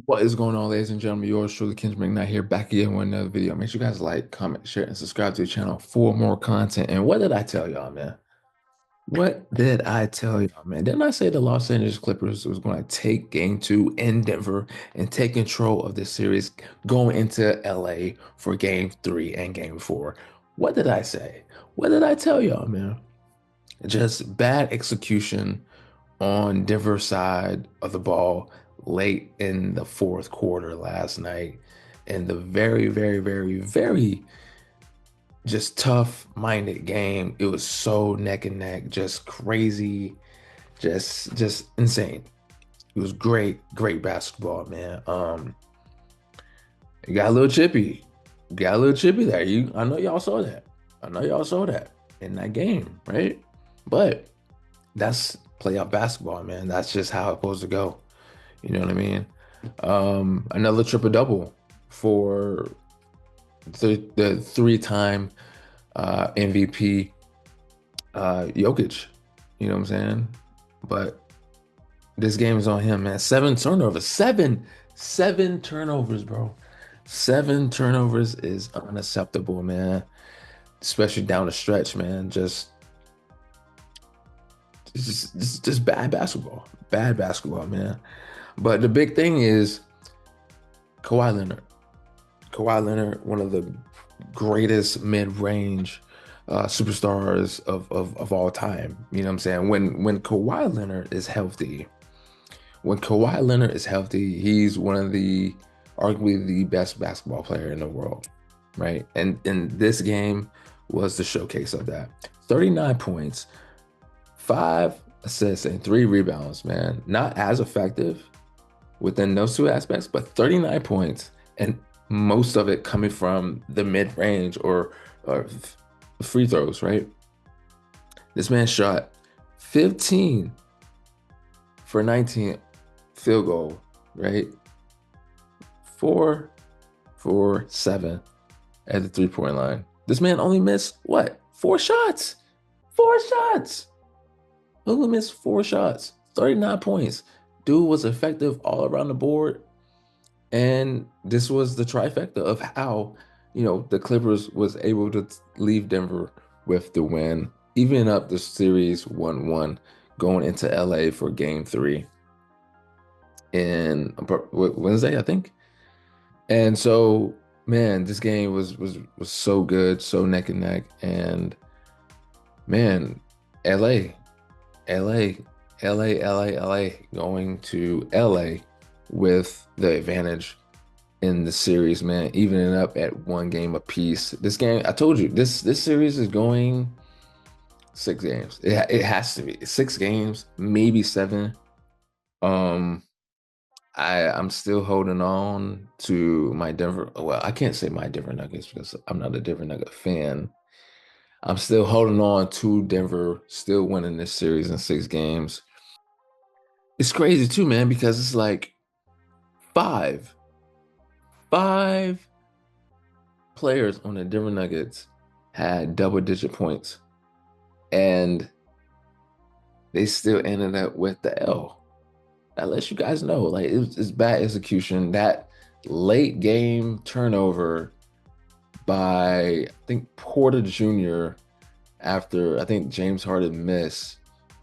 What is going on, ladies and gentlemen? Yours truly, Kendrick McKnight here, back again with another video. Make sure you guys like, comment, share, and subscribe to the channel for more content. And what did I tell y'all, man? What did I tell y'all, man? Didn't I say the Los Angeles Clippers was going to take game two in Denver and take control of this series going into LA for game three and game four? What did I say? What did I tell y'all, man? Just bad execution on Denver's side of the ball late in the fourth quarter last night. And the very, very, very, very just tough-minded game. It was so neck and neck, just crazy, just insane. It was great, great basketball, man. It got a little chippy. Got a little chippy there. I know y'all saw that. I know y'all saw that in that game, right? But that's playoff basketball, man. That's just how it's supposed to go. You know what I mean? Another triple double for the three-time MVP Jokic. You know what I'm saying? But this game is on him, man. Seven turnovers. Seven turnovers, bro. Seven turnovers is unacceptable, man. Especially down the stretch, man. Just bad basketball. Bad basketball, man. But the big thing is Kawhi Leonard. Kawhi Leonard, one of the greatest mid-range superstars of all time. You know what I'm saying? When Kawhi Leonard is healthy, he's one of the arguably the best basketball player in the world, right? And this game was the showcase of that. 39 points, 5 assists, and 3 rebounds, man. Not as effective within those two aspects, but 39 points and most of it coming from the mid-range or free throws, right? This man shot 15 for 19 field goal, right? 4 for 7 at the three-point line. This man only missed what? 4 shots. 4 shots. Only missed 4 shots. 39 points. Dude was effective all around the board. And this was the trifecta of how, the Clippers was able to leave Denver with the win, even up the series 1-1 going into LA for game three in Wednesday, I think. And so, man, this game was so good, so neck and neck. And man, LA, LA, LA going to LA with the advantage in the series, man, evening up at one game apiece. This game, I told you, this series is going 6 games. It has to be 6 games, maybe 7. Um, I'm still holding on to my Denver. Well, I can't say my Denver Nuggets because I'm not a Denver Nugget fan. I'm still holding on to Denver, still winning this series in 6 games. It's crazy too, man, because it's like five, five players on the Denver Nuggets had double-digit points, and they still ended up with the L. That lets you guys know, like it's bad execution. That late game turnover by I think Porter Jr. after I think James Harden missed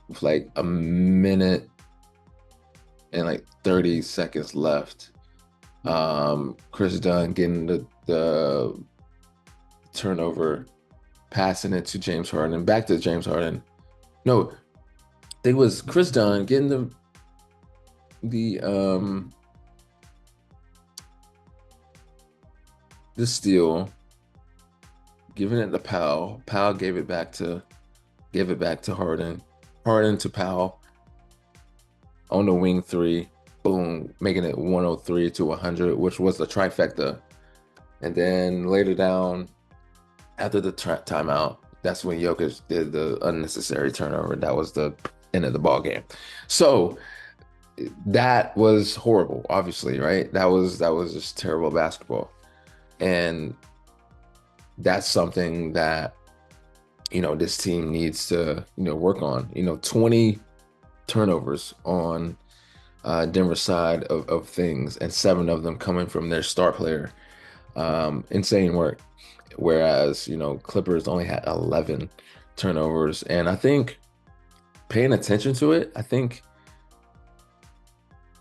with like a minute and like 30 seconds left. Chris Dunn getting the turnover, passing it to James Harden, back to James Harden. No, it was Chris Dunn getting the the steal, giving it to Powell. Powell gave it back to Harden. Harden to Powell on the wing three. Boom, making it 103 to 100, which was the trifecta. And then later down, after the timeout, that's when Jokic did the unnecessary turnover. That was the end of the ball game. So that was horrible, obviously, right? That was just terrible basketball. And that's something that, this team needs to, work on. 20 turnovers on Denver side of things, and 7 of them coming from their star player. Insane work. Whereas, Clippers only had 11 turnovers. And I think paying attention to it, I think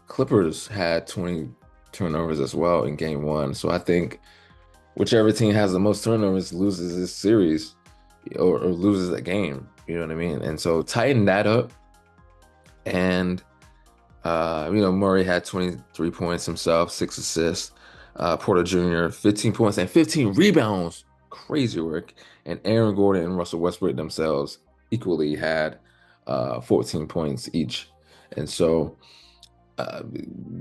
Clippers had 20 turnovers as well in game one. So I think whichever team has the most turnovers loses this series or loses a game. You know what I mean? And so tighten that up. And Murray had 23 points himself, 6 assists. Porter Jr., 15 points and 15 rebounds. Crazy work. And Aaron Gordon and Russell Westbrook themselves equally had 14 points each. And so uh,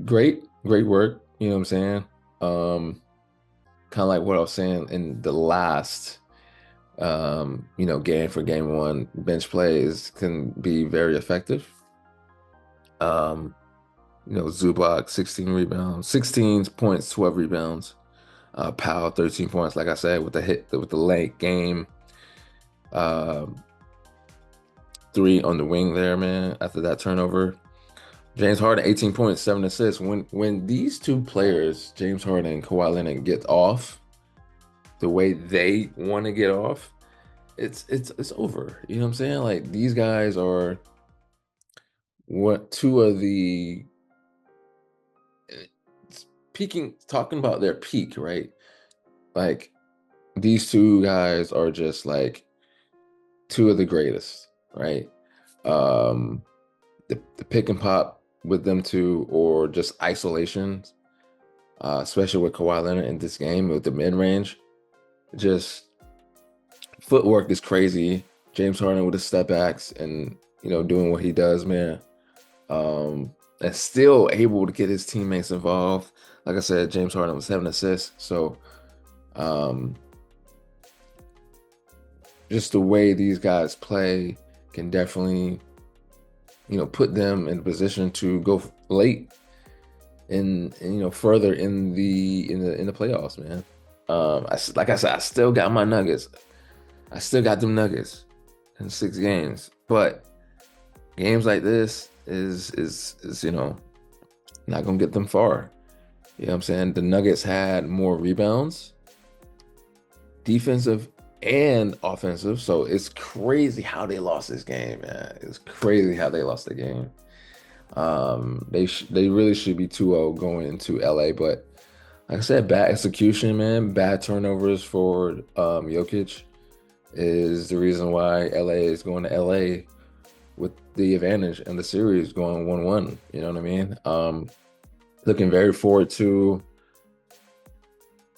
great work. You know what I'm saying? Kind of like what I was saying in the last game for game one, bench plays can be very effective. Um, Zubac, 16 rebounds, 16 points, 12 rebounds. Powell, 13 points, like I said, with the late game. Um, 3 on the wing there, man, after that turnover. James Harden, 18 points, 7 assists. When these two players, James Harden and Kawhi Leonard, get off the way they want to get off, it's over. You know what I'm saying? Like these guys are what two of the peaking, talking about their peak, right? Like these two guys are just like two of the greatest, right? Um, the pick and pop with them two, or just isolations, especially with Kawhi Leonard in this game with the mid range, just footwork is crazy. James Harden with the step backs and doing what he does, man. And still able to get his teammates involved. Like I said, James Harden was 7 assists. So um, just the way these guys play can definitely, put them in a position to go late in further in the playoffs, man. Like I said, I still got my Nuggets. I still got them Nuggets in 6 games, but games like this is not gonna get them far. You know what I'm saying? The Nuggets had more rebounds, defensive and offensive. So it's crazy how they lost this game, man. It's crazy how they lost the game. They really should be 2-0 going into LA, but like I said, bad execution, man. Bad turnovers for Jokic is the reason why LA is going to LA with the advantage and the series going 1-1. You know what I mean? Looking very forward to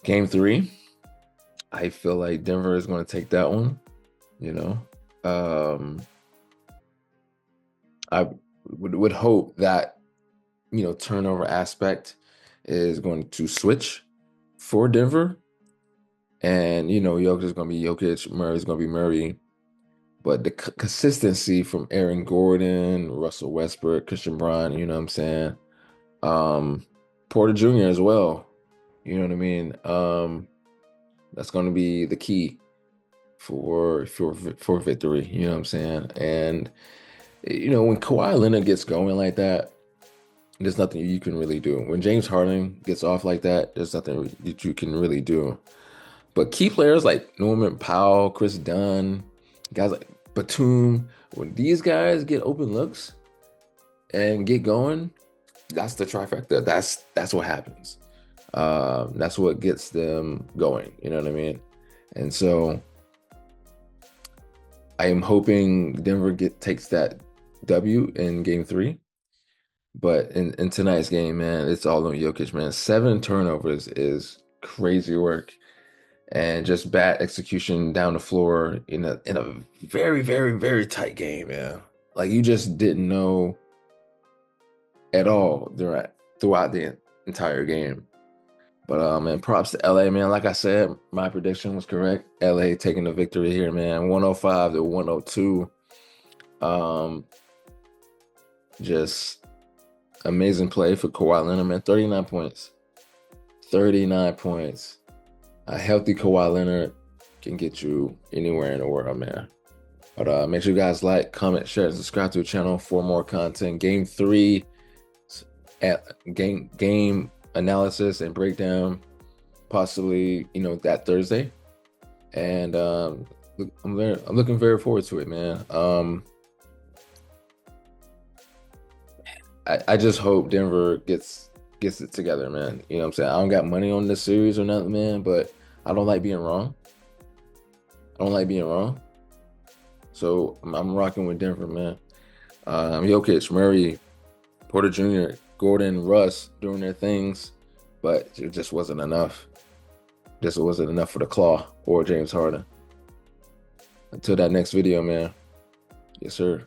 game 3. I feel like Denver is going to take that one. Um, I would hope that turnover aspect is going to switch for Denver, and Jokic is going to be Jokic, Murray is going to be Murray, but the consistency from Aaron Gordon, Russell Westbrook, Christian Brown, you know what I'm saying, Porter Jr. as well, you know what I mean. That's going to be the key for victory. You know what I'm saying? And when Kawhi Leonard gets going like that, there's nothing you can really do. When James Harden gets off like that, there's nothing that you can really do. But key players like Norman Powell, Chris Dunn, guys like Batum, when these guys get open looks and get going, that's the trifecta. That's what happens. That's what gets them going. You know what I mean? And so I am hoping Denver takes that W in game 3. But in tonight's game, man, it's all on Jokic, man. 7 turnovers is crazy work. And just bad execution down the floor in a very, very, very tight game, man. Like you just didn't know at all throughout the entire game. But man, props to LA, man. Like I said, my prediction was correct. LA taking the victory here, man. 105-102. Just amazing play for Kawhi Leonard, man. 39 points. 39 points. A healthy Kawhi Leonard can get you anywhere in the world, man. But make sure you guys like, comment, share, and subscribe to the channel for more content. Game 3 at game analysis and breakdown, possibly that Thursday. And I'm looking very forward to it, man. I just hope Denver gets it together, man. You know what I'm saying? I don't got money on this series or nothing, man, but I don't like being wrong. I don't like being wrong. So I'm rocking with Denver, man. Jokic, Murray, Porter Jr., Gordon, Russ doing their things, but it just wasn't enough. Just wasn't enough for the Claw or James Harden. Until that next video, man. Yes, sir.